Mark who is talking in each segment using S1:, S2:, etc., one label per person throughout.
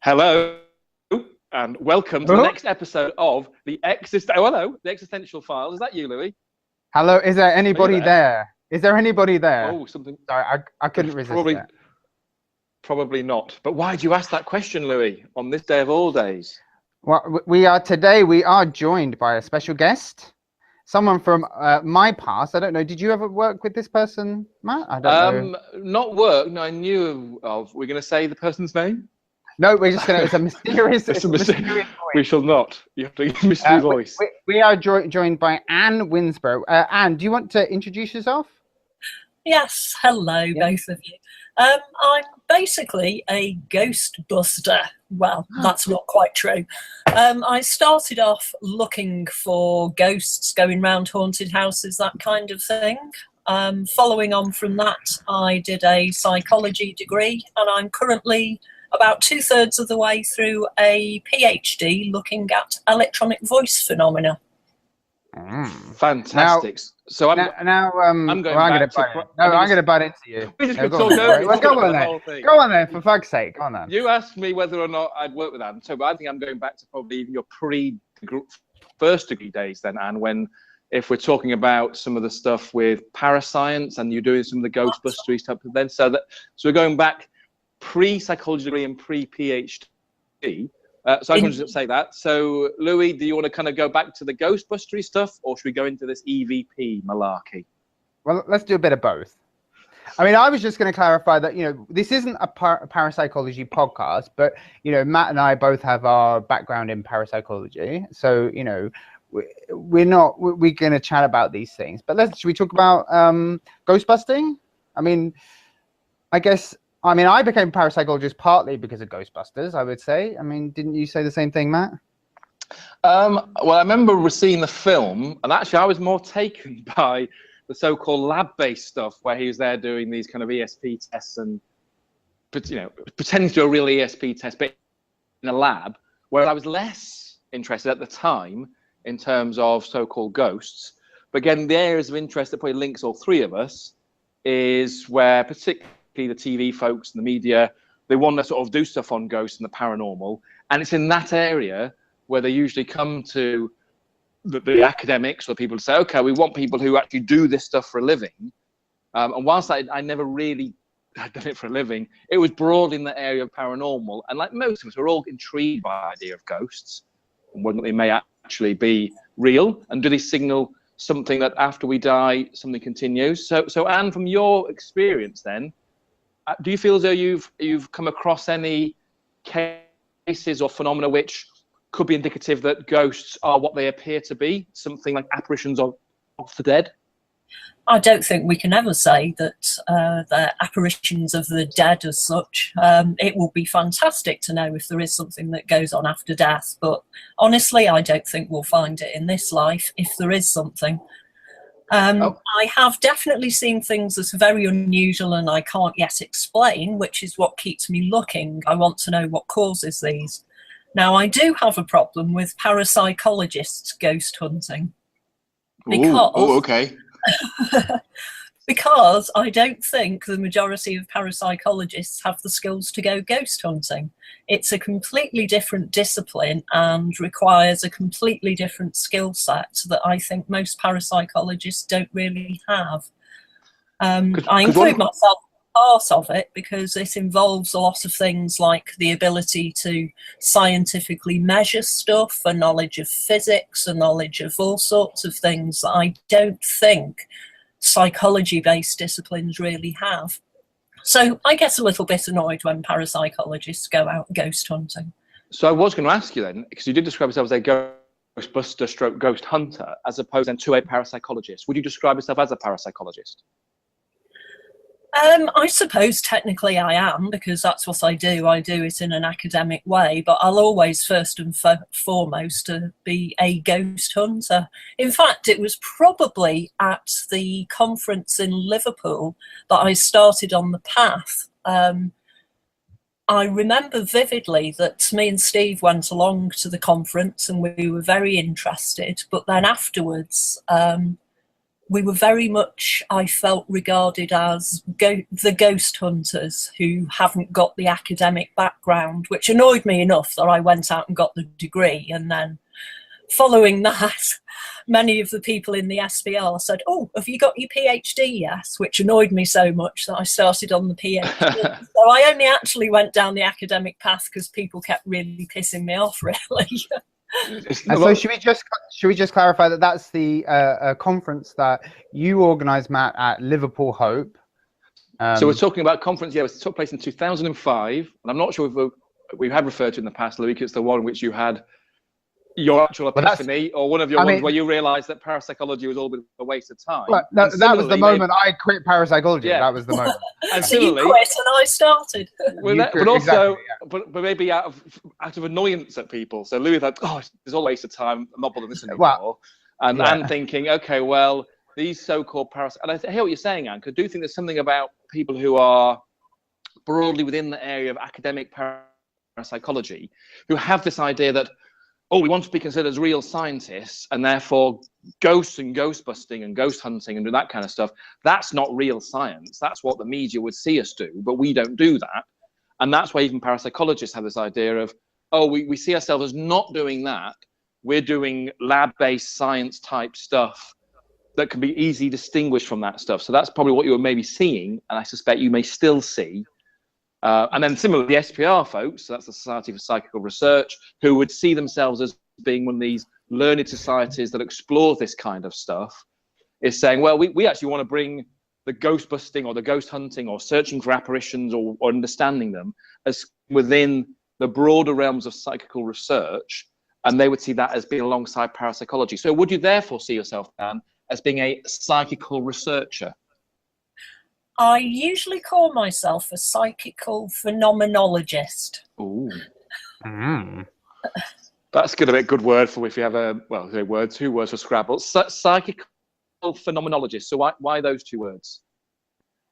S1: Hello, and welcome to the next episode of the Existential Files. Is that you, Louie?
S2: Hello, is there anybody there? Is there anybody there?
S1: Oh, something.
S2: Sorry, I couldn't resist that.
S1: Probably not. But why do you ask that question, Louie, on this day of all days?
S2: Well, we are joined by a special guest, someone from my past. I don't know. Did you ever work with this person, Matt? I don't know.
S1: Not work. No, I knew of. We're going to say the person's name.
S2: No, we're just going to. It's a mysterious.
S1: Mysterious voice. We shall not. You have to give a mystery voice.
S2: We are joined by Anne Winsborough. Anne, do you want to introduce yourself?
S3: Yes. Hello, both of you. I'm basically a ghost buster. Well, that's not quite true. I started off looking for ghosts, going round haunted houses, that kind of thing. Following on from that, I did a psychology degree, and I'm currently about 2/3 of the way through a PhD looking at electronic voice phenomena.
S1: Fantastic. So I'm going to
S2: butt into you.
S1: Go
S2: on then, for fuck's sake. Go on then.
S1: You asked me whether or not I'd worked with Anne, so I think I'm going back to probably even your first degree days then, Anne, if we're talking about some of the stuff with parascience and you're doing some of the ghostbustery stuff then. So we're going back pre-psychology degree and pre-PhD. So I wanted to say that. So, Louie, do you want to kind of go back to the ghostbustery stuff, or should we go into this EVP malarkey?
S2: Well, let's do a bit of both. I mean, I was just going to clarify that, this isn't a parapsychology podcast, but, Matt and I both have our background in parapsychology. So, we're going to chat about these things. But should we talk about ghostbusting? I became a parapsychologist partly because of Ghostbusters, I would say. Didn't you say the same thing, Matt?
S1: Well, I remember seeing the film, and actually I was more taken by the so-called lab-based stuff where he was there doing these kind of ESP tests and, pretending to do a real ESP test, but in a lab, where I was less interested at the time in terms of so-called ghosts. But again, the areas of interest that probably links all three of us is where particularly the TV folks and the media, they want to sort of do stuff on ghosts and the paranormal, and it's in that area where they usually come to the academics or people to say, okay, we want people who actually do this stuff for a living. And whilst I never really had done it for a living, it was broadly in the area of paranormal, and like most of us, we're all intrigued by the idea of ghosts and whether they may actually be real, and do they signal something that after we die something continues. So Anne, from your experience then, do you feel as though you've come across any cases or phenomena which could be indicative that ghosts are what they appear to be, something like apparitions of the dead?
S3: I don't think we can ever say that they're apparitions of the dead as such. It will be fantastic to know if there is something that goes on after death, but honestly, I don't think we'll find it in this life if there is something. I have definitely seen things that's very unusual and I can't yet explain, which is what keeps me looking. I want to know what causes these. Now, I do have a problem with parapsychologists ghost hunting. Because I don't think the majority of parapsychologists have the skills to go ghost hunting. It's a completely different discipline and requires a completely different skill set that I think most parapsychologists don't really have. I include myself as part of it because it involves a lot of things like the ability to scientifically measure stuff, a knowledge of physics, a knowledge of all sorts of things that I don't think psychology-based disciplines really have. So I get a little bit annoyed when parapsychologists go out ghost hunting.
S1: So I was going to ask you then, because you did describe yourself as a ghostbuster stroke ghost hunter, as opposed then to a parapsychologist. Would you describe yourself as a parapsychologist?
S3: I suppose technically I am, because that's what I do. I do it in an academic way, but I'll always first and foremost be a ghost hunter. In fact, it was probably at the conference in Liverpool that I started on the path. I remember vividly that me and Steve went along to the conference and we were very interested, but then afterwards we were very much, I felt, regarded as the ghost hunters who haven't got the academic background, which annoyed me enough that I went out and got the degree. And then following that, many of the people in the SPR said, "Oh, have you got your PhD yet?" Which annoyed me so much that I started on the PhD. So I only actually went down the academic path because people kept really pissing me off, really.
S2: And so should we just clarify that that's the conference that you organised, Matt, at Liverpool Hope?
S1: So we're talking about conference. Yeah, it took place in 2005, and I'm not sure if we had referred to in the past, Louie, because it's the one in which you had your actual epiphany, or one of your ones where you realised that parapsychology was all a bit of a waste of time.
S2: Well, that was the moment I quit parapsychology. Yeah. That was the moment.
S3: And so you quit and I started.
S1: But also, but maybe out of annoyance at people. So Louis thought, "Oh, there's all a waste of time. I'm not bothering listening anymore." And I'm thinking, okay, well, these so-called parapsychologists, and I hear what you're saying, Anne, because I do think there's something about people who are broadly within the area of academic parapsychology who have this idea that, oh, we want to be considered as real scientists, and therefore ghosts and ghost busting and ghost hunting and that kind of stuff, that's not real science. That's what the media would see us do, but we don't do that. And that's why even parapsychologists have this idea of, oh, we see ourselves as not doing that. We're doing lab-based science type stuff that can be easily distinguished from that stuff. So that's probably what you were maybe seeing, and I suspect you may still see. And then similarly, the SPR folks, so that's the Society for Psychical Research, who would see themselves as being one of these learned societies that explore this kind of stuff, is saying, well, we actually want to bring the ghost busting or the ghost hunting or searching for apparitions or understanding them as within the broader realms of psychical research, and they would see that as being alongside parapsychology. So would you therefore see yourself, Dan, as being a psychical researcher?
S3: I usually call myself a psychical phenomenologist.
S1: Ooh. That's going to be a good word for if you have two words for Scrabble. Psychical phenomenologist. So why those two words?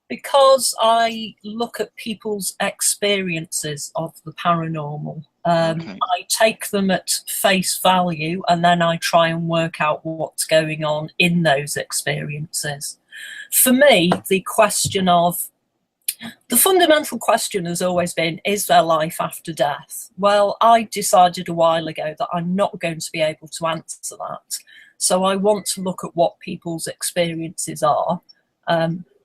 S3: Because I look at people's experiences of the paranormal. I take them at face value, and then I try and work out what's going on in those experiences. For me, the fundamental question has always been, is there life after death? Well, I decided a while ago that I'm not going to be able to answer that. So I want to look at what people's experiences are.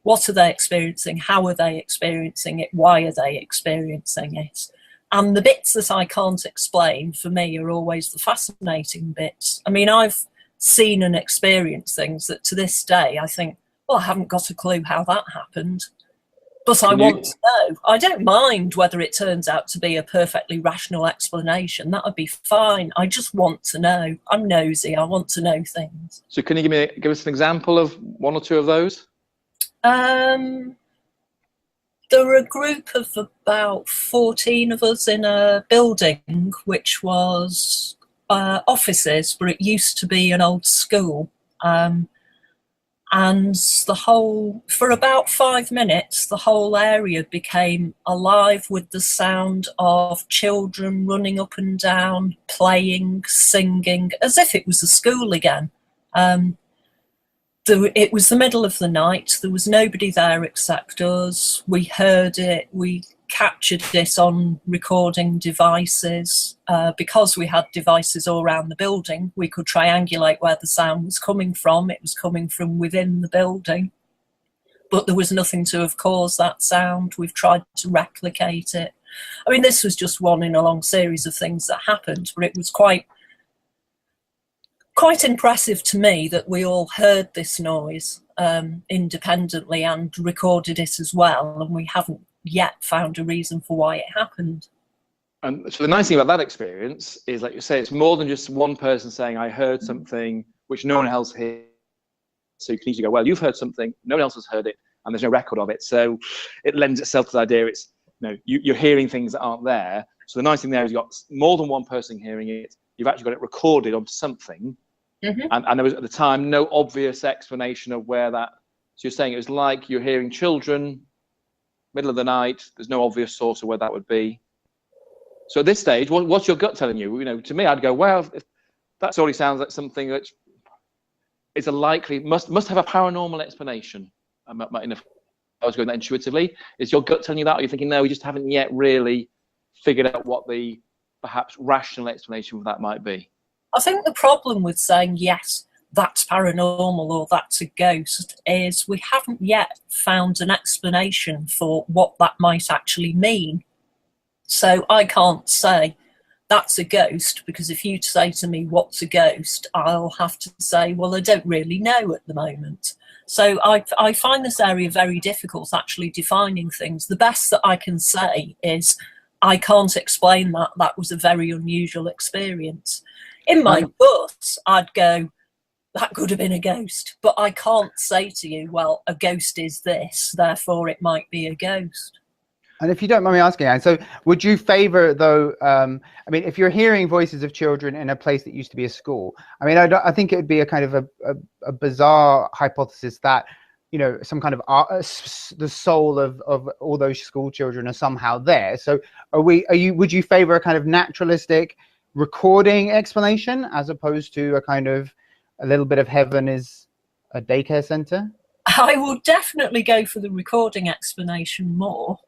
S3: What are they experiencing? How are they experiencing it? Why are they experiencing it? And the bits that I can't explain, for me, are always the fascinating bits. I mean, I've seen and experienced things that to this day I think, well, I haven't got a clue how that happened. But I want to know. I don't mind whether it turns out to be a perfectly rational explanation. That would be fine. I just want to know. I'm nosy. I want to know things.
S1: So can you give us an example of one or two of those?
S3: There were a group of about 14 of us in a building which was offices, but it used to be an old school. And for about 5 minutes, the whole area became alive with the sound of children running up and down, playing, singing, as if it was a school again. It was the middle of the night. There was nobody there except us. We heard it. We captured it on recording devices. Because we had devices all around the building, we could triangulate where the sound was coming from. It was coming from within the building. But there was nothing to have caused that sound. We've tried to replicate it. I mean, this was just one in a long series of things that happened, but it was quite impressive to me that we all heard this noise independently and recorded it as well, and we haven't yet found a reason for why it happened.
S1: And so the nice thing about that experience is, like you say, it's more than just one person saying, I heard something which no one else heard. So you can easily go, well, you've heard something, no one else has heard it, and there's no record of it. So it lends itself to the idea you're hearing things that aren't there. So the nice thing there is you've got more than one person hearing it. You've actually got it recorded onto something. Mm-hmm. And there was at the time no obvious explanation of where that. So you're saying it was like you're hearing children, middle of the night. There's no obvious source of where that would be. So at this stage, what's your gut telling you? To me, I'd go, well, if that already sounds like something which is a likely, must have a paranormal explanation. I was going that intuitively. Is your gut telling you that, or are you thinking, no, we just haven't yet really figured out what the perhaps rational explanation for that might be?
S3: I think the problem with saying, yes, that's paranormal or that's a ghost, is we haven't yet found an explanation for what that might actually mean. So I can't say that's a ghost, because if you say to me, what's a ghost, I'll have to say, well, I don't really know at the moment. So I find this area very difficult, actually defining things. The best that I can say is, I can't explain that. That was a very unusual experience. In my gut, I'd go, that could have been a ghost. But I can't say to you, well, a ghost is this, therefore it might be a ghost.
S2: And if you don't mind me asking, Anne, so would you favour, though, I mean, if you're hearing voices of children in a place that used to be a school, I mean, I think it would be a kind of a bizarre hypothesis that, you know, some kind of the soul of all those school children are somehow there. So would you favour a kind of naturalistic recording explanation as opposed to a kind of a little bit of heaven is a daycare centre?
S3: I would definitely go for the recording explanation more.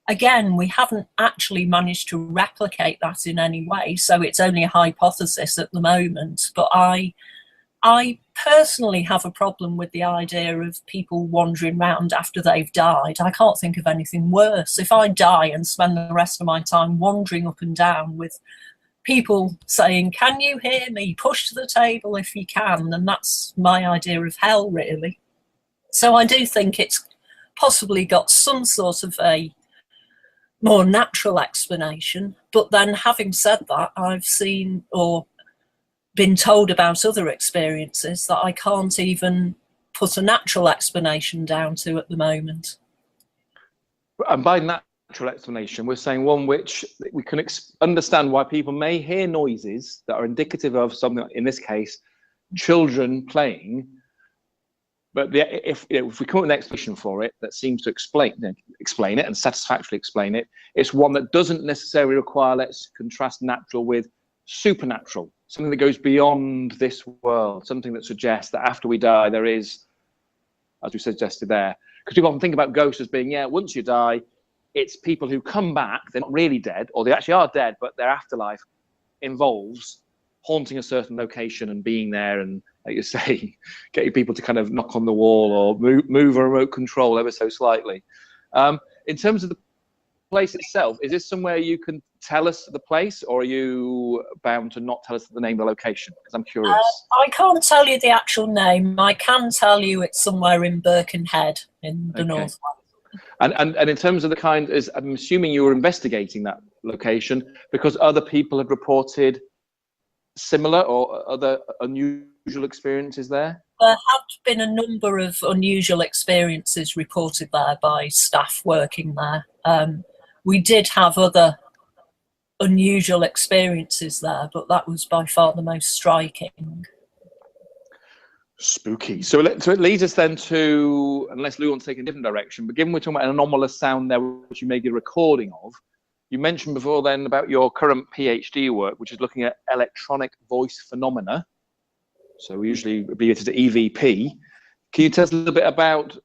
S3: Again, we haven't actually managed to replicate that in any way, so it's only a hypothesis at the moment. But I personally have a problem with the idea of people wandering around after they've died. I can't think of anything worse. If I die and spend the rest of my time wandering up and down with people saying, can you hear me? Push to the table if you can. And that's my idea of hell, really. So I do think it's possibly got some sort of a more natural explanation. But then, having said that, I've seen or been told about other experiences that I can't even put a natural explanation down to at the moment.
S1: And by natural explanation, we're saying one which we can understand why people may hear noises that are indicative of something, in this case, children playing. But if we come up with an explanation for it that seems to explain it and satisfactorily explain it, it's one that doesn't necessarily require, let's contrast natural with supernatural, something that goes beyond this world, something that suggests that after we die, there is, as we suggested there, because people often think about ghosts as being, yeah, once you die, it's people who come back, they're not really dead, or they actually are dead, but their afterlife involves haunting a certain location and being there and, like you say, get your people to kind of knock on the wall or move a remote control ever so slightly. In terms of the place itself, is this somewhere you can tell us the place, or are you bound to not tell us the name of the location? Because I'm curious.
S3: I can't tell you the actual name. I can tell you it's somewhere in Birkenhead in the north.
S1: And in terms of the kind, I'm assuming you were investigating that location because other people had reported similar or other unusual experiences there?
S3: There have been a number of unusual experiences reported there by staff working there. We did have other unusual experiences there, but that was by far the most striking.
S1: Spooky. So it leads us then to, unless Lou wants to take a different direction, but given we're talking about an anomalous sound there, which you made a recording of, you mentioned before then about your current PhD work, which is looking at electronic voice phenomena. So we usually abbreviate it to EVP. Can you tell us a little bit about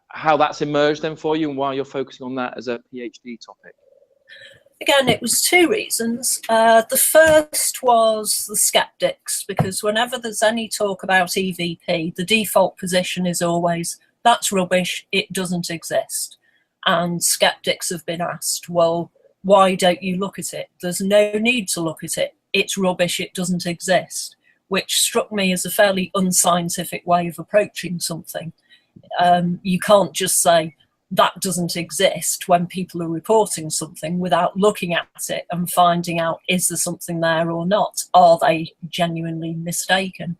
S1: how that's emerged then for you and why you're focusing on that as a PhD topic?
S3: Again, it was two reasons. The first was the skeptics, because whenever there's any talk about EVP, the default position is always, that's rubbish, it doesn't exist. And skeptics have been asked, well, why don't you look at it? There's no need to look at it. It's rubbish, it doesn't exist, which struck me as a fairly unscientific way of approaching something. You can't just say, that doesn't exist when people are reporting something without looking at it and finding out, is there something there or not? Are they genuinely mistaken?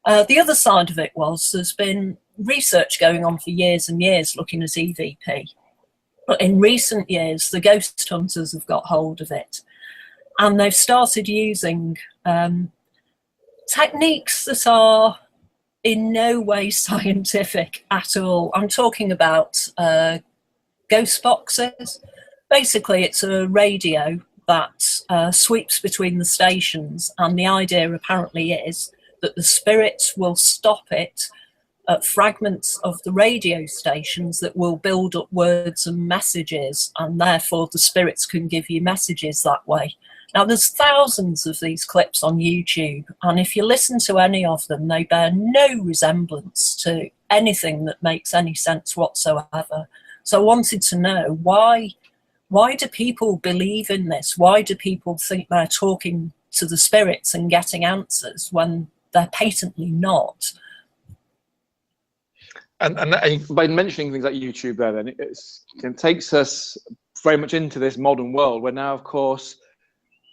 S3: The other side of it was there's been research going on for years and years looking at EVP. But in recent years, the ghost hunters have got hold of it. And they've started using techniques that are in no way scientific at all. I'm talking about ghost boxes. Basically, it's a radio that sweeps between the stations, and the idea apparently is that the spirits will stop it at fragments of the radio stations that will build up words and messages, and therefore the spirits can give you messages that way. Now, there's thousands of these clips on YouTube, and if you listen to any of them, they bear no resemblance to anything that makes any sense whatsoever. So I wanted to know, why do people believe in this? Why do people think they're talking to the spirits and getting answers when they're patently not?
S1: And by mentioning things like YouTube there, then it takes us very much into this modern world where now, of course,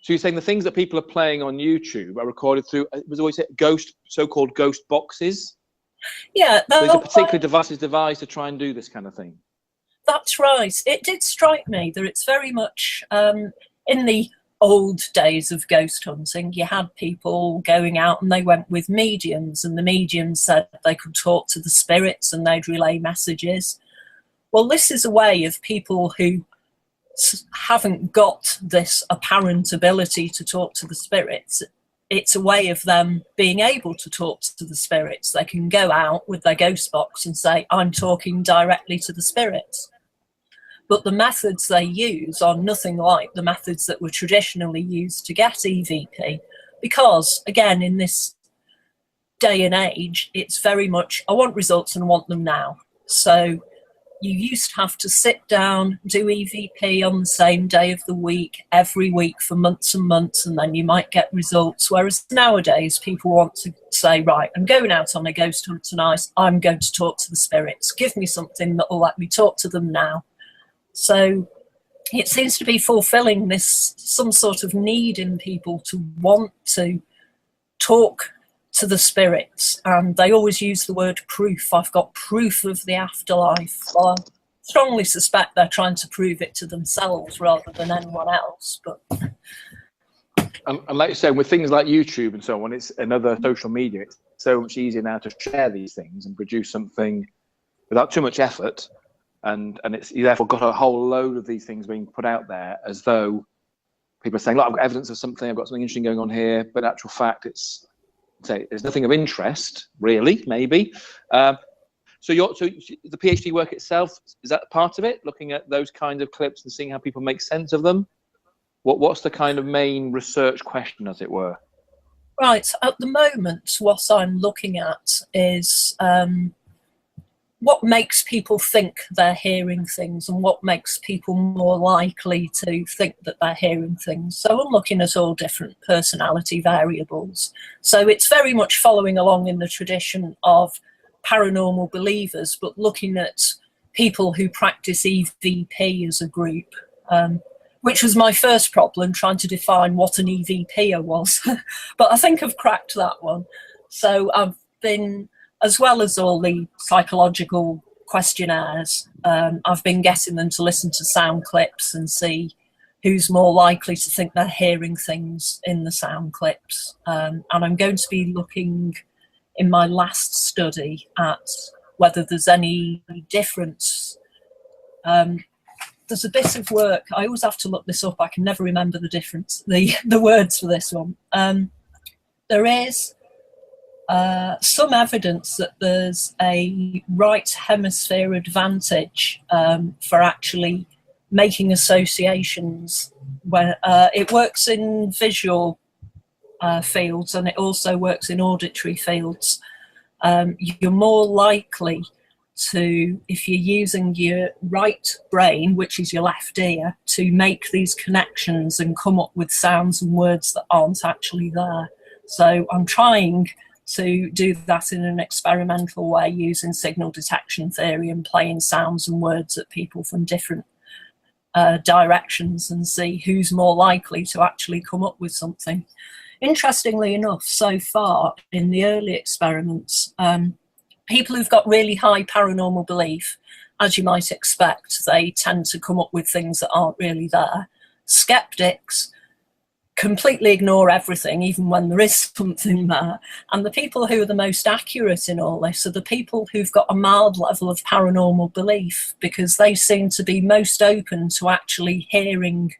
S1: so you're saying the things that people are playing on YouTube are recorded through, it was always so-called ghost boxes?
S3: Yeah.
S1: So there's a particular device devised to try and do this kind of thing?
S3: That's right. It did strike me that it's very much in the old days of ghost hunting, you had people going out and they went with mediums, and the mediums said they could talk to the spirits and they'd relay messages. Well, this is a way of people who haven't got this apparent ability to talk to the spirits. It's a way of them being able to talk to the spirits. They can go out with their ghost box and say, I'm talking directly to the spirits. But the methods they use are nothing like the methods that were traditionally used to get EVP. Because, again, in this day and age, it's very much, I want results and I want them now. So you used to have to sit down, do EVP on the same day of the week, every week for months and months, and then you might get results. Whereas nowadays, people want to say, right, I'm going out on a ghost hunt tonight, I'm going to talk to the spirits. Give me something that will let me talk to them now. So it seems to be fulfilling this, some sort of need in people to want to talk to the spirits, and they always use the word proof. I've got proof of the afterlife. Well, I strongly suspect they're trying to prove it to themselves rather than anyone else. But
S1: and like you said, with things like YouTube and so on, it's another social media. It's so much easier now to share these things and produce something without too much effort. And it's, you therefore got a whole load of these things being put out there as though people are saying, look, I've got evidence of something, I've got something interesting going on here, but in actual fact, there's nothing of interest, really, maybe. So the PhD work itself, is that part of it? Looking at those kind of clips and seeing how people make sense of them? What's the kind of main research question, as it were?
S3: Right, at the moment, what I'm looking at is what makes people think they're hearing things and what makes people more likely to think that they're hearing things. So I'm looking at all different personality variables. So it's very much following along in the tradition of paranormal believers, but looking at people who practice EVP as a group, which was my first problem, trying to define what an EVPer was. But I think I've cracked that one. So I've been, as well as all the psychological questionnaires, I've been getting them to listen to sound clips and see who's more likely to think they're hearing things in the sound clips. And I'm going to be looking in my last study at whether there's any difference. There's a bit of work, I always have to look this up, I can never remember the difference, the words for this one. There is some evidence that there's a right hemisphere advantage for actually making associations when it works in visual fields, and it also works in auditory fields. You're more likely to, if you're using your right brain, which is your left ear, to make these connections and come up with sounds and words that aren't actually there. So I'm trying to do that in an experimental way using signal detection theory and playing sounds and words at people from different directions and see who's more likely to actually come up with something. Interestingly enough, so far in the early experiments, people who've got really high paranormal belief, as you might expect, they tend to come up with things that aren't really there. Skeptics completely ignore everything, even when there is something there. And the people who are the most accurate in all this are the people who've got a mild level of paranormal belief, because they seem to be most open to actually hearing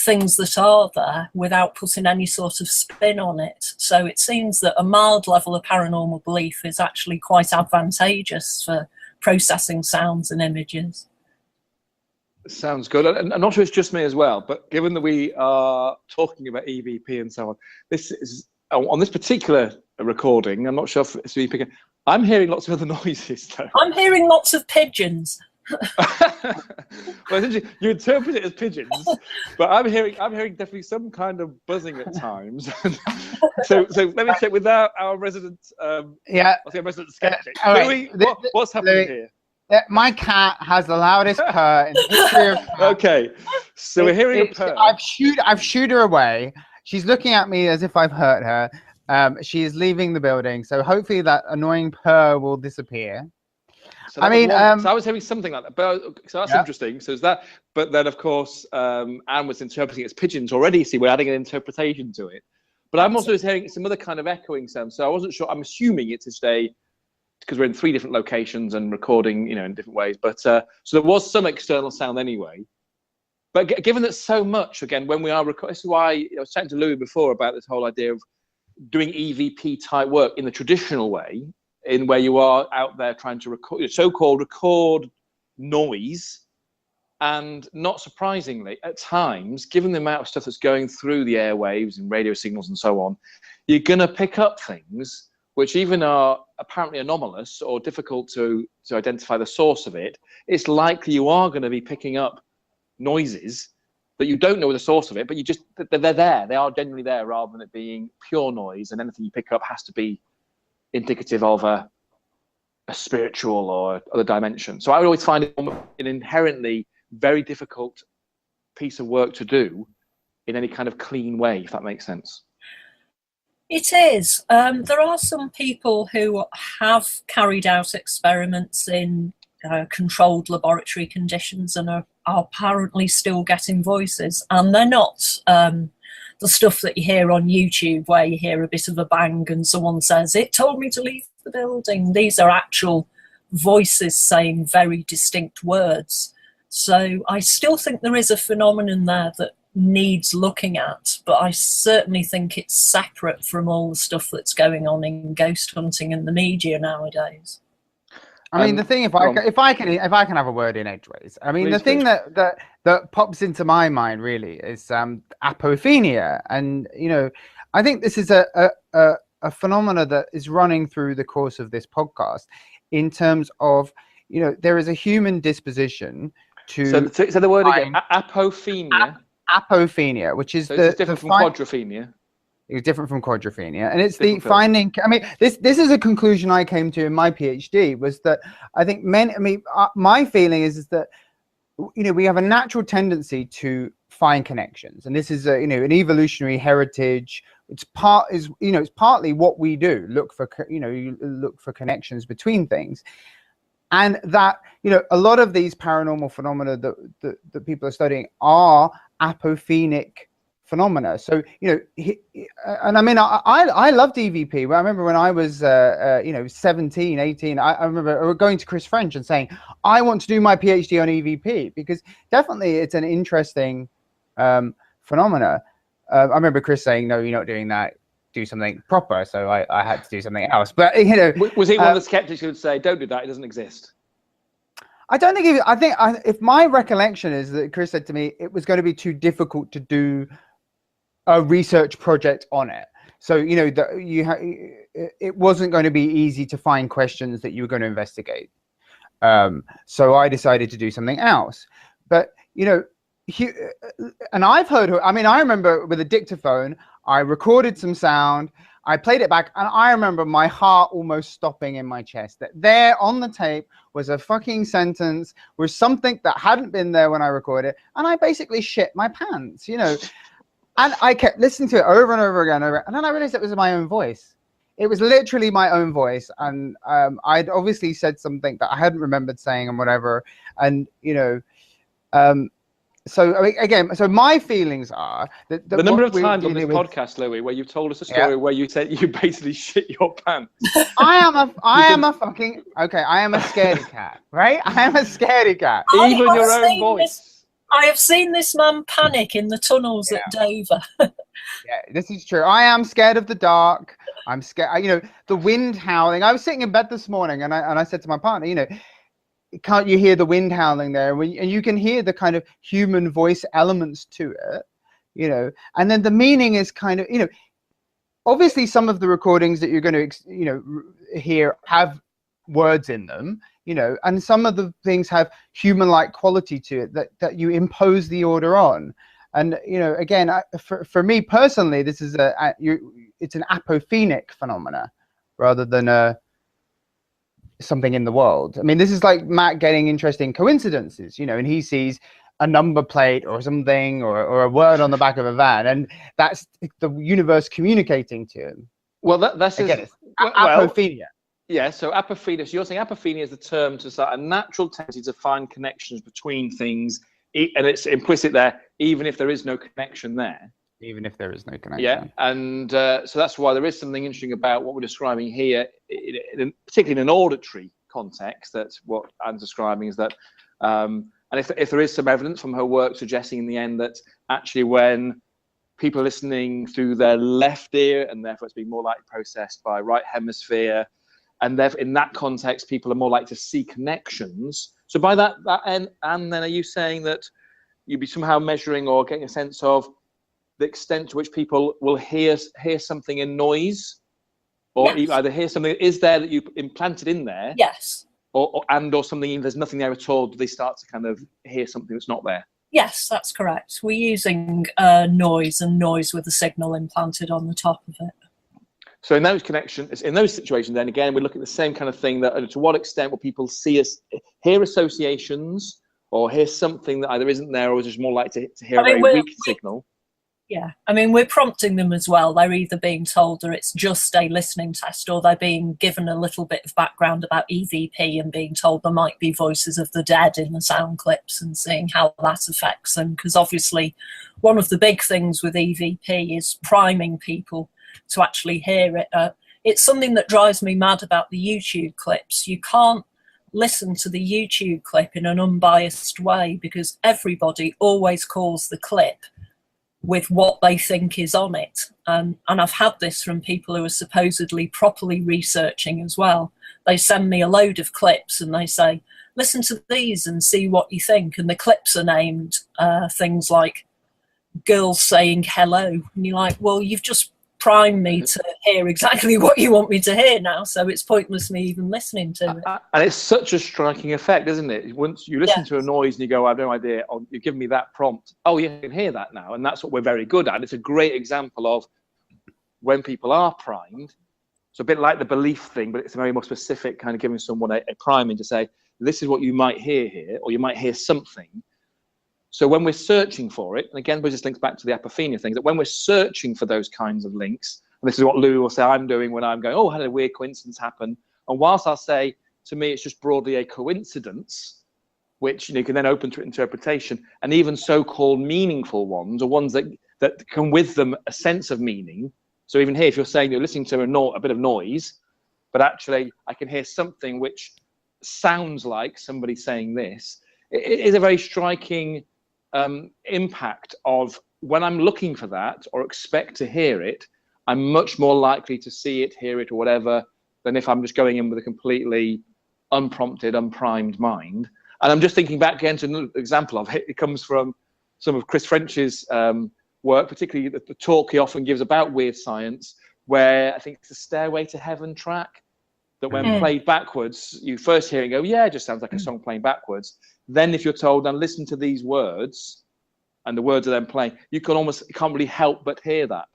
S3: things that are there without putting any sort of spin on it. So it seems that a mild level of paranormal belief is actually quite advantageous for processing sounds and images.
S1: Sounds good. And I'm not sure it's just me as well, but given that we are talking about EVP and so on, this is on this particular recording, I'm not sure if it's EVP. I'm hearing lots of other noises though.
S3: I'm hearing lots of pigeons.
S1: Well, you interpret it as pigeons, but I'm hearing definitely some kind of buzzing at times. so let me check with our resident resident skeptic.
S2: Right.
S1: Louie, what's happening here?
S2: My cat has the loudest purr in the history of cats.
S1: Okay, so we're hearing a purr.
S2: I've shooed her away. She's looking at me as if I've hurt her. She is leaving the building, so hopefully that annoying purr will disappear.
S1: So so I was hearing something like that, but so that's interesting. So is that, but then of course Anne was interpreting it as pigeons already. See, we're adding an interpretation to it. But I'm also hearing some other kind of echoing sound. So I wasn't sure. I'm assuming it's to stay because we're in 3 different locations and recording, in different ways. But so there was some external sound anyway. But given that so much, again, when we are recording, this is why I was chatting to Louie before about this whole idea of doing EVP type work in the traditional way, in where you are out there trying to record, so-called record noise. And not surprisingly, at times, given the amount of stuff that's going through the airwaves and radio signals and so on, you're going to pick up things which even are apparently anomalous or difficult to identify the source of it. It's likely you are going to be picking up noises that you don't know the source of it, but they're there. They are genuinely there rather than it being pure noise, and anything you pick up has to be indicative of a spiritual or other dimension. So I would always find it an inherently very difficult piece of work to do in any kind of clean way, if that makes sense.
S3: It is. There are some people who have carried out experiments in controlled laboratory conditions and are apparently still getting voices, and they're not the stuff that you hear on YouTube where you hear a bit of a bang and someone says, "It told me to leave the building." These are actual voices saying very distinct words. So I still think there is a phenomenon there that needs looking at, but I certainly think it's separate from all the stuff that's going on in ghost hunting and the media nowadays.
S2: I mean, the thing, if I can have a word in edgeways, I mean, the thing that pops into my mind really is apophenia, and I think this is a phenomena that is running through the course of this podcast, in terms of there is a human disposition to.
S1: So the word again, apophenia.
S2: Apophenia, which is
S1: different from quadrophenia.
S2: It's different from quadrophenia, and it's the finding. I mean, this is a conclusion I came to in my PhD, was that I think my feeling is that we have a natural tendency to find connections, and this is an evolutionary heritage. It's partly what we do, look for connections between things. And that a lot of these paranormal phenomena that people are studying are apophenic phenomena. So and I mean, I loved EVP. I remember when I was 17, 18, I remember going to Chris French and saying, I want to do my PhD on EVP, because definitely it's an interesting phenomena. I remember Chris saying, no, you're not doing that, do something proper. So I had to do something else. But
S1: was he one of the skeptics who would say, don't do that, it doesn't exist?
S2: I don't think if my recollection is that Chris said to me it was going to be too difficult to do a research project on it. So it wasn't going to be easy to find questions that you were going to investigate. So I decided to do something else. But and I've heard. I mean, I remember with a dictaphone, I recorded some sound. I played it back, and I remember my heart almost stopping in my chest. That there on the tape was a fucking sentence, was something that hadn't been there when I recorded, and I basically shit my pants, And I kept listening to it over and over again, and then I realized it was my own voice. It was literally my own voice, and I'd obviously said something that I hadn't remembered saying and whatever, and So again, so my feelings are that
S1: the number of times on this podcast, Louie, where you've told us a story where you said you basically shit your pants.
S2: I am a scaredy cat, right? I am a scaredy cat.
S1: Even your own voice.
S3: I have seen this man panic in the tunnels at Dover.
S2: Yeah, this is true. I am scared of the dark. I'm scared. You know, the wind howling. I was sitting in bed this morning, and I said to my partner, you know, can't you hear the wind howling there? And you can hear the kind of human voice elements to it, you know. And then the meaning is kind of, you know, obviously some of the recordings that you're going to, you know, hear have words in them, you know, and some of the things have human-like quality to it that you impose the order on. And, you know, again, for me personally, this is it's an apophenic phenomena rather than something in the world. I mean, this is like Matt getting interesting coincidences, you know, and he sees a number plate or something or a word on the back of a van, and that's the universe communicating to him.
S1: Well, that's
S2: again, it's apophenia.
S1: Yeah, so apophenia. So you're saying apophenia is the term to start a natural tendency to find connections between things, and it's implicit there, even if there is no connection there.
S2: Even if there is no connection.
S1: Yeah, and so that's why there is something interesting about what we're describing here, particularly in an auditory context. That's what I'm describing is that, and if there is some evidence from her work suggesting in the end that actually when people are listening through their left ear, and therefore it's being more likely processed by right hemisphere, and therefore in that context people are more likely to see connections. So by that end, and then are you saying that you'd be somehow measuring or getting a sense of the extent to which people will hear something in noise, or
S3: Yes.
S1: either hear something that is there that you implanted in there,
S3: Yes.
S1: or something there's nothing there at all, do they start to kind of hear something that's not there?
S3: Yes, that's correct. We're using noise with a signal implanted on the top of it.
S1: So in those connections, in those situations, then again, we look at the same kind of thing, that to what extent will people hear associations, or hear something that either isn't there, or is just more likely to hear a very weak signal?
S3: Yeah, I mean, we're prompting them as well. They're either being told that it's just a listening test, or they're being given a little bit of background about EVP and being told there might be voices of the dead in the sound clips, and seeing how that affects them. Because obviously one of the big things with EVP is priming people to actually hear it. It's something that drives me mad about the YouTube clips. You can't listen to the YouTube clip in an unbiased way, because everybody always calls the clip with what they think is on it. And I've had this from people who are supposedly properly researching as well. They send me a load of clips and they say, listen to these and see what you think. And the clips are named things like girls saying hello. And you're like, well, you've just primed me to hear exactly what you want me to hear now, so it's pointless me even listening to it.
S1: And it's such a striking effect, isn't it? Once you listen to a noise and you go, I have no idea, or you've given me that prompt, oh, you can hear that now. And that's what we're very good at. It's a great example of when people are primed. So a bit like the belief thing, but it's a very more specific kind of giving someone a priming to say, this is what you might hear here, or you might hear something. So when we're searching for it, and again, this links back to the apophenia thing, that when we're searching for those kinds of links, and this is what Louie will say I'm doing when I'm going, oh, had a weird coincidence happen. And whilst I'll say, to me, it's just broadly a coincidence, which you can then open to interpretation, and even so-called meaningful ones, or ones that come with them a sense of meaning. So even here, if you're saying you're listening to a bit of noise, but actually I can hear something which sounds like somebody saying this, it is a very striking impact of when I'm looking for that or expect to hear it, I'm much more likely to see it, hear it, or whatever, than if I'm just going in with a completely unprompted, unprimed mind. And I'm just thinking back again to another example of it. It comes from some of Chris French's work, particularly the talk he often gives about weird science, where I think it's the Stairway to Heaven track, that when played backwards, you first hear it and go, yeah, it just sounds like a song playing backwards. Then if you're told, now listen to these words, and the words are then playing, you can't really help but hear that.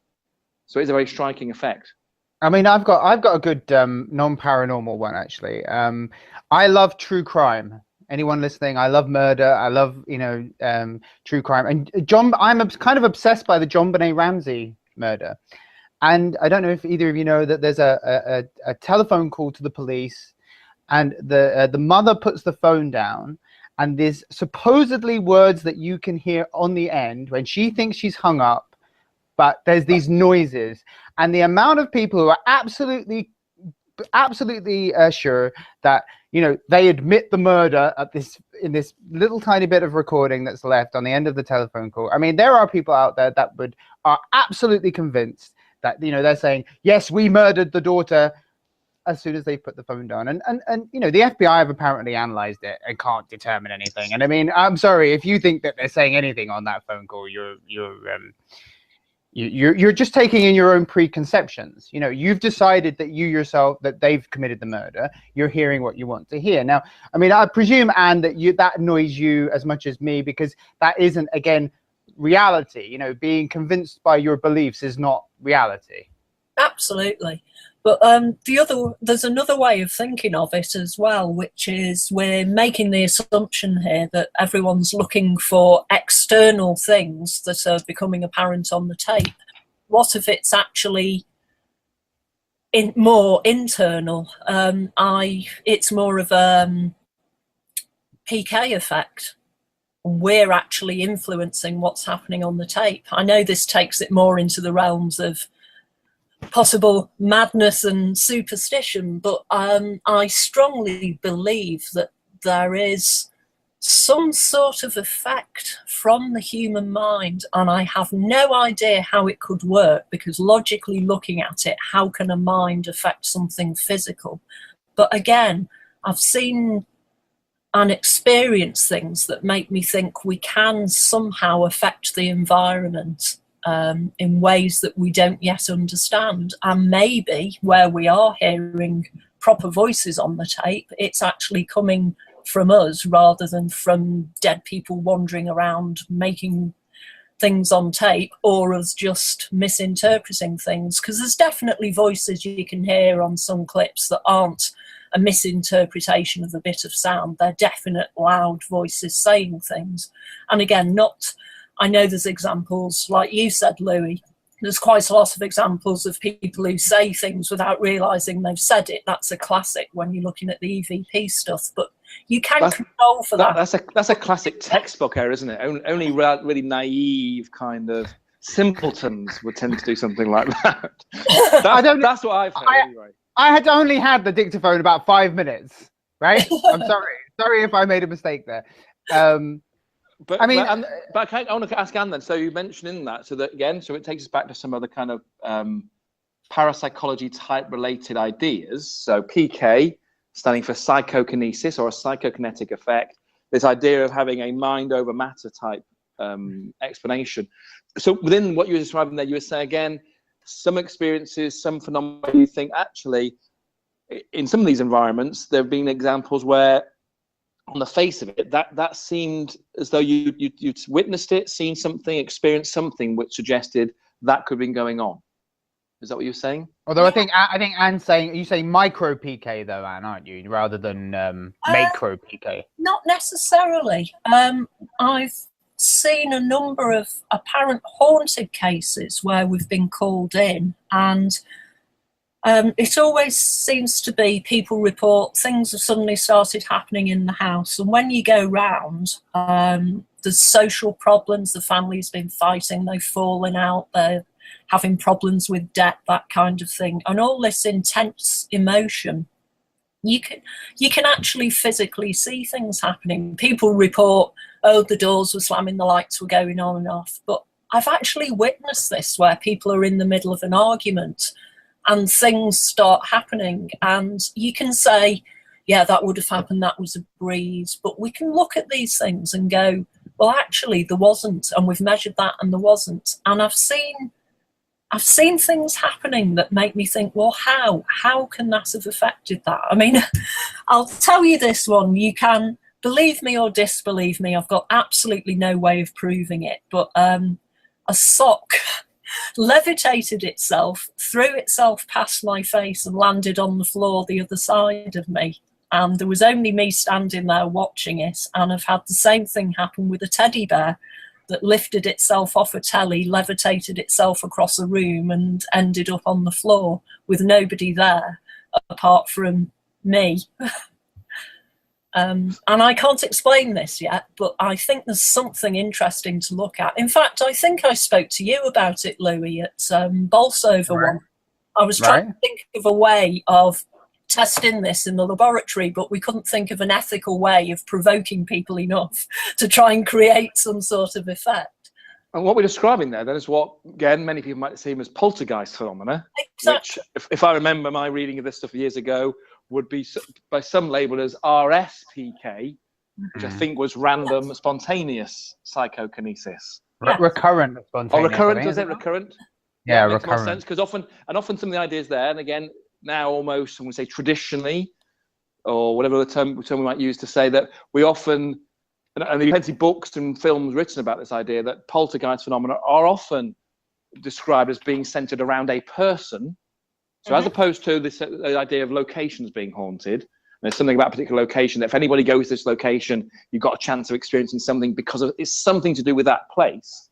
S1: So it's a very striking effect.
S2: I mean, I've got a good non-paranormal one, actually. I love true crime. Anyone listening, I love murder. I love, true crime. And I'm kind of obsessed by the JonBenet Ramsey murder. And I don't know if either of you know that there's a telephone call to the police, and the mother puts the phone down, and there's supposedly words that you can hear on the end when she thinks she's hung up, but there's these noises. And the amount of people who are absolutely absolutely sure that, you know, they admit the murder at in this little tiny bit of recording that's left on the end of the telephone call. I mean, there are people out there that are absolutely convinced that, you know, they're saying, yes, we murdered the daughter, as soon as they put the phone down. And you know, the FBI have apparently analyzed it and can't determine anything. And I mean, I'm sorry, if you think that they're saying anything on that phone call, you're just taking in your own preconceptions. You know, you've decided that you yourself, that they've committed the murder. You're hearing what you want to hear. Now, I mean, I presume, Anne, that annoys you as much as me, because that isn't, again, reality. You know, being convinced by your beliefs is not reality.
S3: Absolutely. But there's another way of thinking of it as well, which is we're making the assumption here that everyone's looking for external things that are becoming apparent on the tape. What if it's actually more internal? It's more of a PK effect. We're actually influencing what's happening on the tape. I know this takes it more into the realms of possible madness and superstition, but I strongly believe that there is some sort of effect from the human mind, and I have no idea how it could work, because logically looking at it, how can a mind affect something physical? But again, I've seen and experienced things that make me think we can somehow affect the environment in ways that we don't yet understand. And maybe where we are hearing proper voices on the tape, it's actually coming from us rather than from dead people wandering around making things on tape, or us just misinterpreting things. Because there's definitely voices you can hear on some clips that aren't a misinterpretation of a bit of sound. They're definite loud voices saying things. And again, I know there's examples, like you said, Louie, there's quite a lot of examples of people who say things without realising they've said it. That's a classic when you're looking at the EVP stuff, but you can control for that.
S1: That's a classic textbook error, isn't it? Only really naive kind of simpletons would tend to do something like that. That's what I've heard anyway.
S2: I had only had the dictaphone about 5 minutes, right? I'm sorry if I made a mistake there.
S1: But I want to ask Anne then. So you mentioned in that, so it takes us back to some other kind of parapsychology type related ideas. So PK, standing for psychokinesis or a psychokinetic effect. This idea of having a mind over matter type explanation. So within what you were describing there, you were saying again, some experiences, some phenomena. You think actually, in some of these environments, there have been examples where, on the face of it, that seemed as though you'd witnessed it, seen something, experienced something which suggested that could have been going on. Is that what you're saying?
S2: Although I think Anne's saying, you saying micro PK though, Anne, aren't you, rather than macro PK?
S3: Not necessarily. I've seen a number of apparent haunted cases where we've been called in, and it always seems to be people report things have suddenly started happening in the house, and when you go round, there's social problems, the family's been fighting, they've fallen out, they're having problems with debt, that kind of thing, and all this intense emotion. You can actually physically see things happening. People report, oh, the doors were slamming, the lights were going on and off, but I've actually witnessed this where people are in the middle of an argument and things start happening, and you can say, yeah, that would have happened, that was a breeze, but we can look at these things and go, well, actually there wasn't, and we've measured that and there wasn't. And I've seen things happening that make me think, well, how can that have affected that? I mean, I'll tell you this one, you can believe me or disbelieve me, I've got absolutely no way of proving it, but a sock levitated itself, threw itself past my face and landed on the floor the other side of me. And there was only me standing there watching it. And I've had the same thing happen with a teddy bear that lifted itself off a telly, levitated itself across a room and ended up on the floor with nobody there apart from me. And I can't explain this yet, but I think there's something interesting to look at. In fact, I think I spoke to you about it, Louie, at Bolsover one. I was trying to think of a way of testing this in the laboratory, but we couldn't think of an ethical way of provoking people enough to try and create some sort of effect.
S1: And what we're describing there, then, is what, again, many people might see as poltergeist phenomena,
S3: Exactly.
S1: which, if I remember my reading of this stuff years ago, would be by some labelled as RSPK, which I think was random, spontaneous psychokinesis.
S2: Recurrent spontaneous.
S1: Oh, recurrent, was it recurrent?
S2: Yeah,
S1: makes
S2: recurrent.
S1: more sense, because often some of the ideas there, and again, now almost, I'm going to say traditionally, or whatever the term we might use to say that we often, and there are plenty of books and films written about this idea that poltergeist phenomena are often described as being centered around a person. So as opposed to the idea of locations being haunted, there's something about a particular location that if anybody goes to this location, you've got a chance of experiencing something because it's something to do with that place.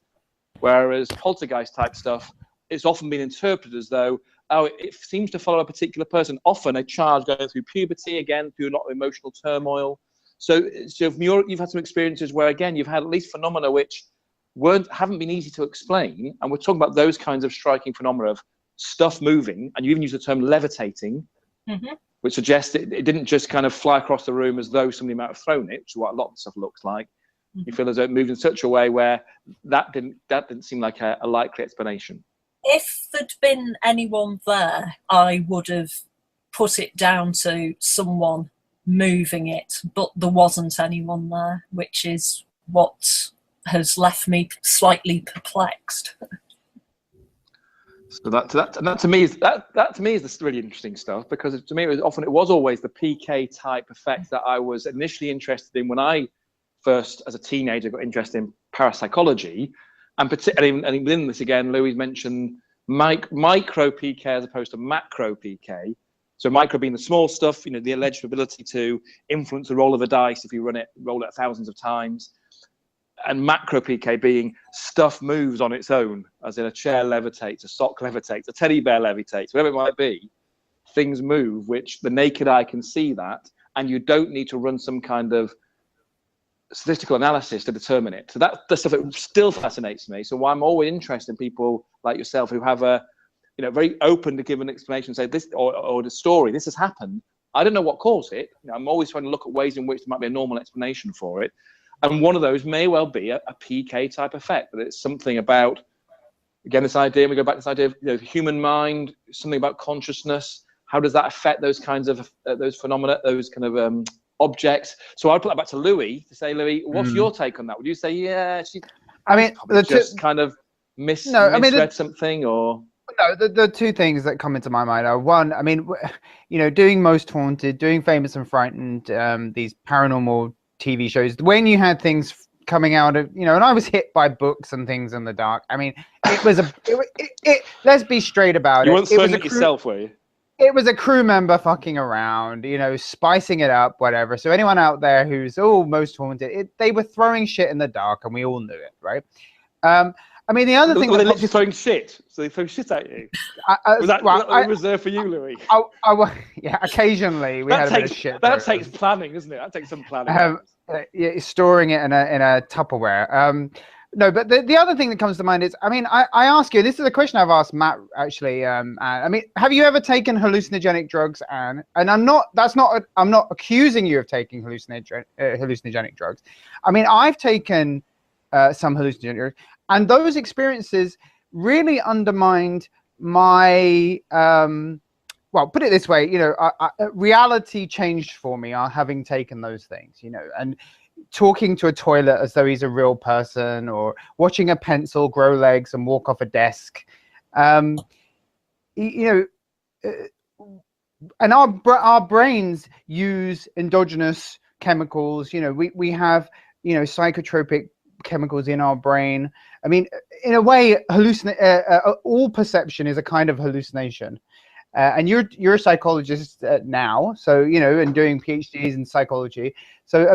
S1: Whereas poltergeist type stuff, it's often been interpreted as though, oh, it seems to follow a particular person, often a child going through puberty, again, through a lot of emotional turmoil. So if you've had some experiences where, again, you've had at least phenomena which haven't been easy to explain, and we're talking about those kinds of striking phenomena of stuff moving, and you even use the term levitating, which suggests it didn't just kind of fly across the room as though somebody might have thrown it, which is what a lot of stuff looks like. You feel as though it moved in such a way where that didn't seem like a likely explanation.
S3: If there'd been anyone there, I would have put it down to someone moving it, but there wasn't anyone there, which is what has left me slightly perplexed.
S1: So that to me is the really interesting stuff, because to me it was always the PK type effect that I was initially interested in when I first, as a teenager, got interested in parapsychology, and particularly, and within this again, Louie mentioned micro PK as opposed to macro PK. So micro being the small stuff, the alleged ability to influence the roll of a dice if you roll it thousands of times, and macro PK being stuff moves on its own, as in a chair levitates, a sock levitates, a teddy bear levitates, whatever it might be. Things move, which the naked eye can see that, and you don't need to run some kind of statistical analysis to determine it. So that's the stuff that still fascinates me. So why I'm always interested in people like yourself who have very open to give an explanation, say this or the story, this has happened. I don't know what caused it. I'm always trying to look at ways in which there might be a normal explanation for it. And one of those may well be a PK type effect, that it's something about, again, this idea, we go back to this idea of the human mind, something about consciousness. How does that affect those kinds of those phenomena, those kind of objects? So I'll put that back to Louie to say, Louie, what's your take on that? Would you say, yeah, just kind of misread something, or?
S2: No, the two things that come into my mind are, one, doing Most Haunted, doing Famous and Frightened, these paranormal TV shows, when you had things coming out of, and I was hit by books and things in the dark. It was let's be straight about it.
S1: You weren't throwing it yourself, were you?
S2: It was a crew member fucking around, spicing it up, whatever. So anyone out there who's Most Haunted, they were throwing shit in the dark, and we all knew it, right? The other thing,
S1: they're literally throwing shit. So they throw shit at you. Was that reserved for you, Louie?
S2: Yeah, occasionally we had a bit of shit.
S1: That takes planning, doesn't it? That takes some planning.
S2: Storing it in a Tupperware. No, but the other thing that comes to mind is, I ask you, this is a question I've asked Matt, actually. Have you ever taken hallucinogenic drugs, Anne? And I'm not accusing you of taking hallucinogenic drugs. I've taken some hallucinogenic drugs, and those experiences really undermined my, put it this way, reality changed for me having taken those things, and talking to a toilet as though he's a real person, or watching a pencil grow legs and walk off a desk. And our brains use endogenous chemicals. We have, psychotropic chemicals in our brain. In a way, all perception is a kind of hallucination. And you're a psychologist now, so and doing PhDs in psychology. So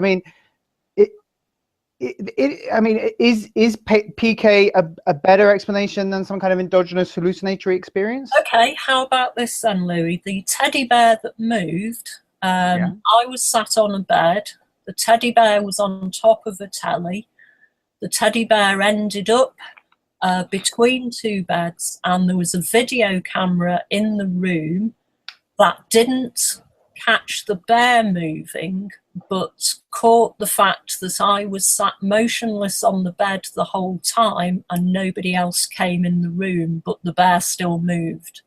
S2: is PK a better explanation than some kind of endogenous hallucinatory experience?
S3: Okay, how about this then, Louie? The teddy bear that moved, I was sat on a bed. The teddy bear was on top of a telly. The teddy bear ended up between two beds, and there was a video camera in the room that didn't catch the bear moving, but caught the fact that I was sat motionless on the bed the whole time and nobody else came in the room, but the bear still moved.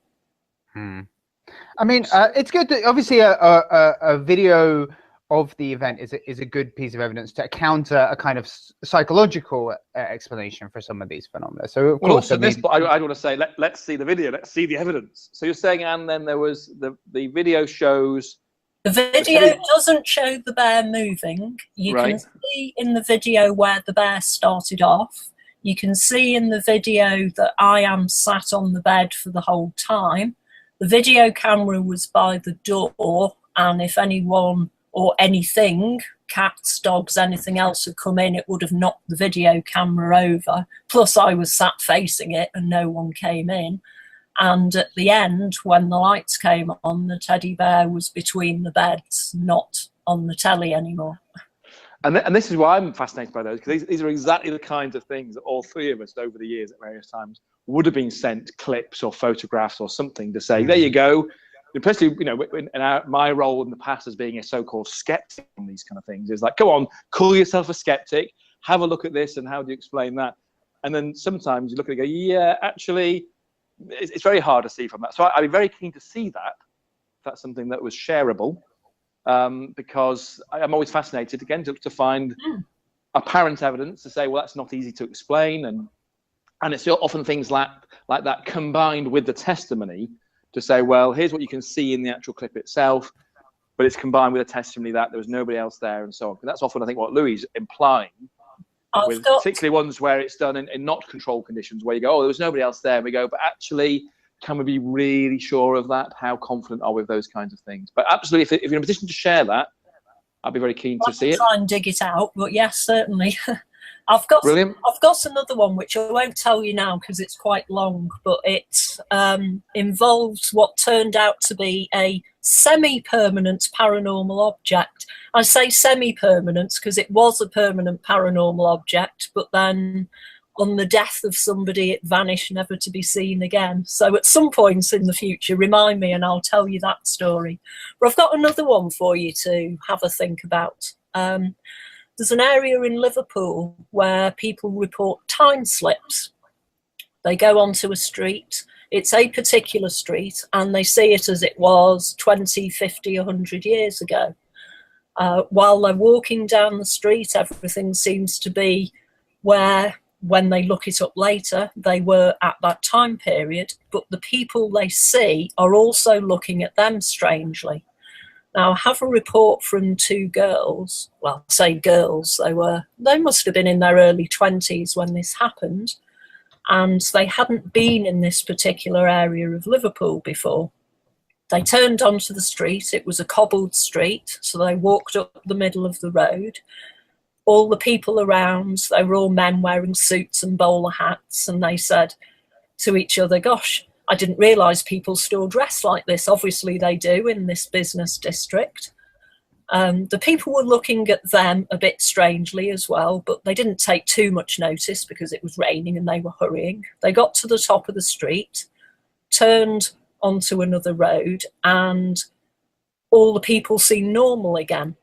S2: I mean, it's good that obviously a video of the event is a good piece of evidence to counter a kind of psychological explanation for some of these phenomena. So of course,
S1: also this, but I want to say, let's see the video, let's see the evidence. So you're saying, and then there was the video shows.
S3: The video doesn't show the bear moving. You can see in the video where the bear started off. You can see in the video that I am sat on the bed for the whole time. The video camera was by the door, and if anyone or anything, cats, dogs, anything else had come in, it would have knocked the video camera over. Plus I was sat facing it and no one came in. And at the end, when the lights came on, the teddy bear was between the beds, not on the telly anymore.
S1: And this is why I'm fascinated by those, because these are exactly the kinds of things that all three of us over the years at various times would have been sent clips or photographs or something to say, there you go. Especially, you know, in my role in the past as being a so-called skeptic on these kind of things is like, go on, call yourself a skeptic, have a look at this, and how do you explain that? And then sometimes you look at it and go, yeah, actually, it's very hard to see from that. So I'd be very keen to see that. That's something that was shareable, because I'm always fascinated, again, to find apparent evidence to say, well, that's not easy to explain. And it's often things like that combined with the testimony to say, well, here's what you can see in the actual clip itself, but it's combined with a testimony that there was nobody else there and so on. And that's often, I think, what Louie's implying, particularly ones where it's done in not controlled conditions, where you go, oh, there was nobody else there. And we go, but actually, can we be really sure of that? How confident are we with those kinds of things? But absolutely, if you're in a position to share that, I'd be very keen to see it.
S3: Try and dig it out, but yes, certainly. I've got another one which I won't tell you now because it's quite long, but it involves what turned out to be a semi-permanent paranormal object. I say semi-permanent because it was a permanent paranormal object, but then on the death of somebody, it vanished, never to be seen again. So at some point in the future, remind me and I'll tell you that story. But I've got another one for you to have a think about. There's an area in Liverpool where people report time slips. They go onto a street, it's a particular street, and they see it as it was 20, 50, 100 years ago. While they're walking down the street, everything seems to be where, when they look it up later, they were at that time period, but the people they see are also looking at them strangely. Now, I have a report from two girls, well, say girls, they must have been in their early 20s when this happened, and they hadn't been in this particular area of Liverpool before. They turned onto the street, it was a cobbled street, so they walked up the middle of the road. All the people around, they were all men wearing suits and bowler hats, and they said to each other, gosh, I didn't realise people still dress like this. Obviously they do in this business district. The people were looking at them a bit strangely as well, but they didn't take too much notice because it was raining and they were hurrying. They got to the top of the street, turned onto another road, and all the people seemed normal again.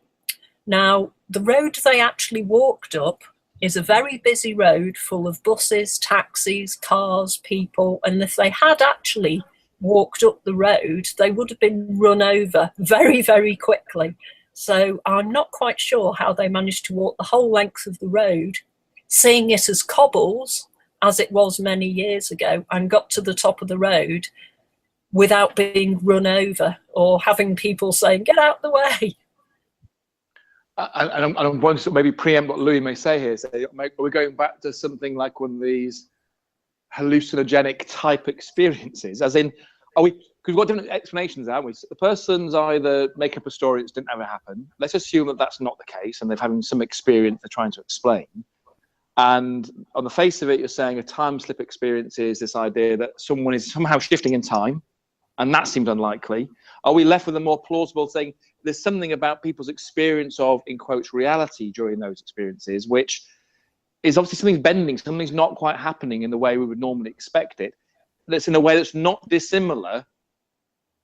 S3: Now, the road they actually walked up is a very busy road full of buses, taxis, cars, people, and if they had actually walked up the road, they would have been run over very, very quickly. So I'm not quite sure how they managed to walk the whole length of the road, seeing it as cobbles, as it was many years ago, and got to the top of the road without being run over or having people saying, get out the way.
S1: And I'm going to maybe preempt what Louie may say here. Say, are we going back to something like one of these hallucinogenic type experiences? As in, are we? Because we've got different explanations, haven't we? So the person's either make up a story that didn't ever happen. Let's assume that that's not the case, and they've having some experience they're trying to explain. And on the face of it, you're saying a time slip experience is this idea that someone is somehow shifting in time, and that seems unlikely. Are we left with a more plausible saying there's something about people's experience of, in quotes, reality during those experiences, which is obviously something's bending, something's not quite happening in the way we would normally expect it. That's in a way that's not dissimilar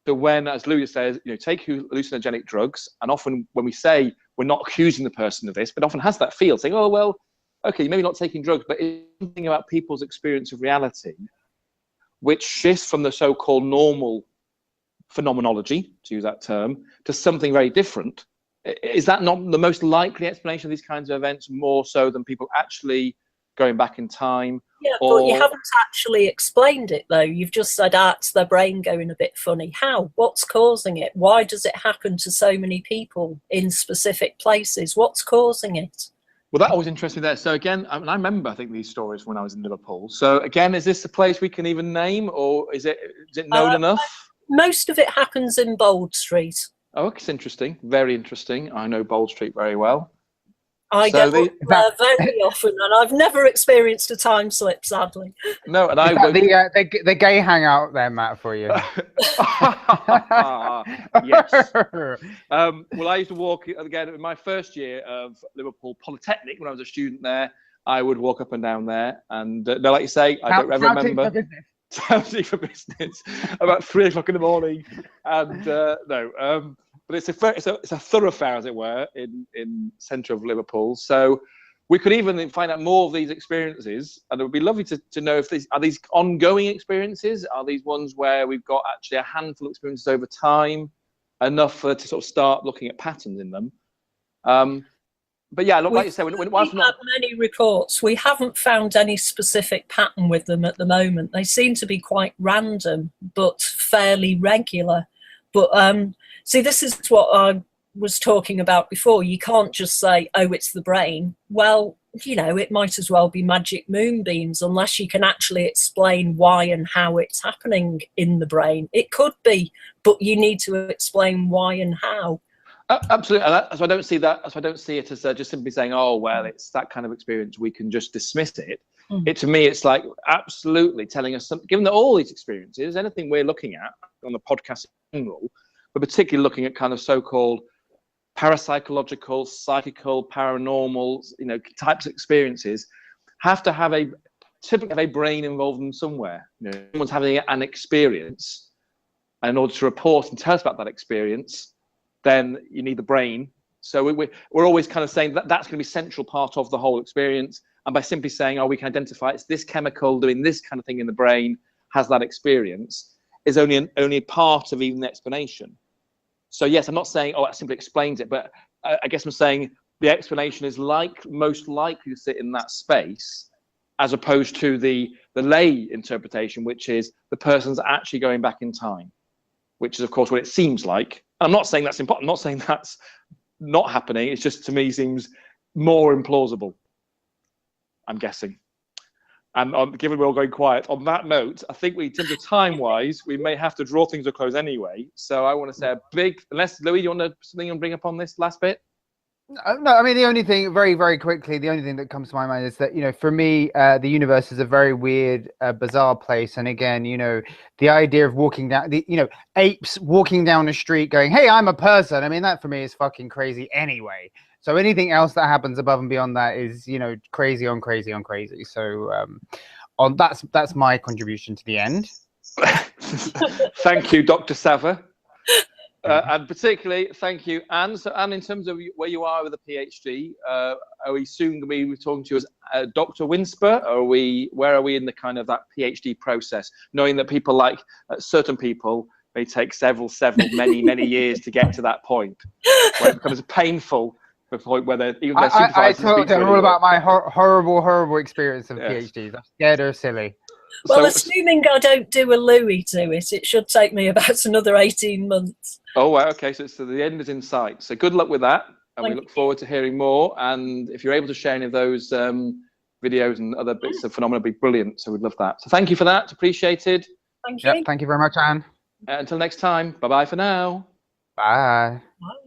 S1: that when, as Louie says, take hallucinogenic drugs, and often when we say we're not accusing the person of this, but often has that feel, saying, oh, well, okay, maybe not taking drugs, but it's something about people's experience of reality, which shifts from the so-called normal phenomenology, to use that term, to something very different. Is that not the most likely explanation of these kinds of events, more so than people actually going back in time?
S3: Yeah, but you haven't actually explained it, though. You've just said, it's their brain going a bit funny. How? What's causing it? Why does it happen to so many people in specific places? What's causing it?
S1: Well, that always interests me there. So again, I remember, I think, these stories when I was in Liverpool. So again, is this a place we can even name, or is it known enough?
S3: Most of it happens in Bold Street.
S1: Oh, it's interesting. Very interesting. I know Bold Street very well.
S3: I go there very often, and I've never experienced a time slip, sadly.
S1: No, and
S2: the gay hangout there, Matt, for you.
S1: Yes. Well, I used to walk again in my first year of Liverpool Polytechnic when I was a student there. I would walk up and down there, and no, like you say, I don't ever remember. Touting for business about 3 o'clock in the morning, and but it's a thoroughfare, as it were, in centre of Liverpool. So we could even find out more of these experiences, and it would be lovely to know if these are ongoing experiences. Are these ones where we've got actually a handful of experiences over time, enough to sort of start looking at patterns in them. But yeah, like you say,
S3: we've had many reports. We haven't found any specific pattern with them at the moment. They seem to be quite random, but fairly regular. But see, this is what I was talking about before. You can't just say, oh, it's the brain. Well, it might as well be magic moonbeams, unless you can actually explain why and how it's happening in the brain. It could be, but you need to explain why and how.
S1: Absolutely. So I don't see that. So I don't see it as just simply saying, "Oh, well, it's that kind of experience. We can just dismiss it." To me, it's like absolutely telling us something. Given that all these experiences, anything we're looking at on the podcast in general, but particularly looking at kind of so-called parapsychological, psychical, paranormal, types of experiences, have to have typically have a brain involved in somewhere. Someone's having an experience, and in order to report and tell us about that experience, then you need the brain. So we're always kind of saying that's going to be central part of the whole experience. And by simply saying, oh, we can identify it's this chemical doing this kind of thing in the brain has that experience, is only part of even the explanation. So yes, I'm not saying, oh, that simply explains it, but I guess I'm saying the explanation is most likely to sit in that space, as opposed to the lay interpretation, which is the person's actually going back in time, which is, of course, what it seems like. I'm not saying that's important. I'm not saying that's not happening. It's just, to me, seems more implausible, I'm guessing. And given we're all going quiet, on that note, I think in terms of time-wise, we may have to draw things to a close anyway. So I want to say unless, Louie, you want something to bring up on this last bit?
S2: No, I mean, the only thing, very, very quickly, the only thing that comes to my mind is that, for me, the universe is a very weird, bizarre place. And again, the idea of walking down, apes walking down the street going, hey, I'm a person. I mean, that for me is fucking crazy anyway. So anything else that happens above and beyond that is, crazy on crazy on crazy. So that's my contribution to the end.
S1: Thank you, Dr. Savva. And particularly, thank you, Anne. So, Anne, in terms of where you are with a PhD, are we soon going to be talking to you as Dr. Winsper? Or where are we in the kind of that PhD process? Knowing that people like certain people may take several, many years to get to that point, where it becomes painful. The point where even their supervisors. I
S2: talked to her all about my horrible experience of PhDs. I'm scared or silly.
S3: Well, assuming I don't do a Louie to it should take me about another 18 months.
S1: Oh, wow. Okay, so the end is in sight. So good luck with that, and we look forward to hearing more. And if you're able to share any of those videos and other bits of phenomena, it'd be brilliant. So we'd love that. So thank you for that. Appreciated.
S3: Thank you.
S2: Thank you very much, Anne.
S1: Until next time. Bye-bye for now.
S2: Bye.
S3: Bye.